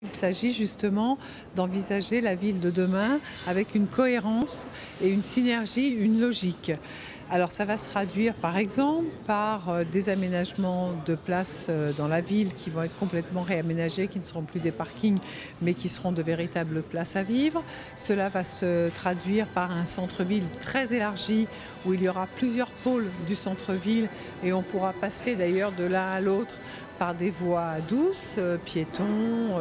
Il s'agit justement d'envisager la ville de demain avec une cohérence et une synergie, une logique. Alors ça va se traduire par exemple par des aménagements de places dans la ville qui vont être complètement réaménagés, qui ne seront plus des parkings mais qui seront de véritables places à vivre. Cela va se traduire par un centre-ville très élargi où il y aura plusieurs pôles du centre-ville et on pourra passer d'ailleurs de l'un à l'autre par des voies douces, piétons,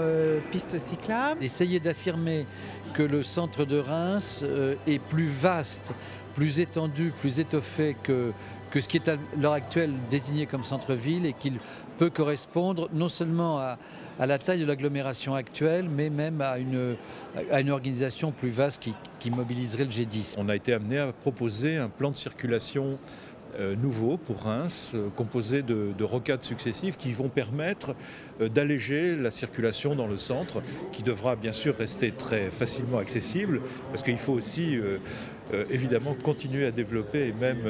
pistes cyclables. Essayer d'affirmer que le centre de Reims est plus vaste, plus étendu, plus étoffé que ce qui est à l'heure actuelle désigné comme centre-ville et qu'il peut correspondre non seulement à la taille de l'agglomération actuelle, mais même à une organisation plus vaste qui mobiliserait le G10. On a été amené à proposer un plan de circulation nouveau pour Reims, composé de rocades successives qui vont permettre d'alléger la circulation dans le centre, qui devra bien sûr rester très facilement accessible, parce qu'il faut aussi évidemment continuer à développer et même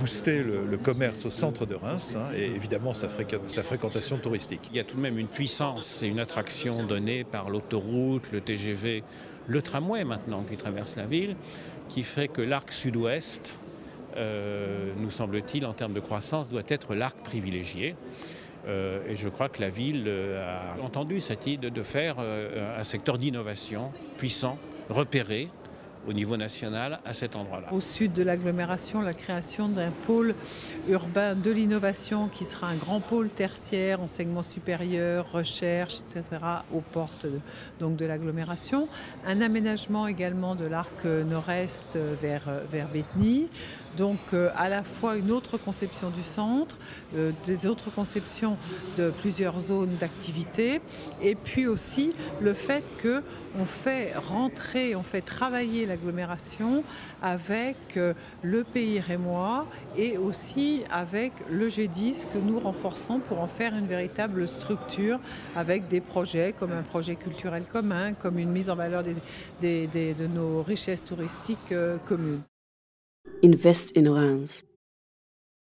booster le commerce au centre de Reims, et évidemment sa fréquentation touristique. Il y a tout de même une puissance et une attraction donnée par l'autoroute, le TGV, le tramway maintenant qui traverse la ville, qui fait que l'arc sud-ouest, nous semble-t-il, en termes de croissance, doit être l'arc privilégié. Et je crois que la ville a entendu cette idée de faire un secteur d'innovation puissant, repéré au niveau national à cet endroit-là. Au sud de l'agglomération, la création d'un pôle urbain de l'innovation qui sera un grand pôle tertiaire, enseignement supérieur, recherche, etc. aux portes de l'agglomération. Un aménagement également de l'arc nord-est vers Bétheny. Donc à la fois une autre conception du centre, des autres conceptions de plusieurs zones d'activité, et puis aussi le fait qu'on fait rentrer, on fait travailler l'agglomération avec le Pays rémois et aussi avec le G10 que nous renforçons pour en faire une véritable structure avec des projets comme un projet culturel commun, comme une mise en valeur de nos richesses touristiques communes. Invest in Reims.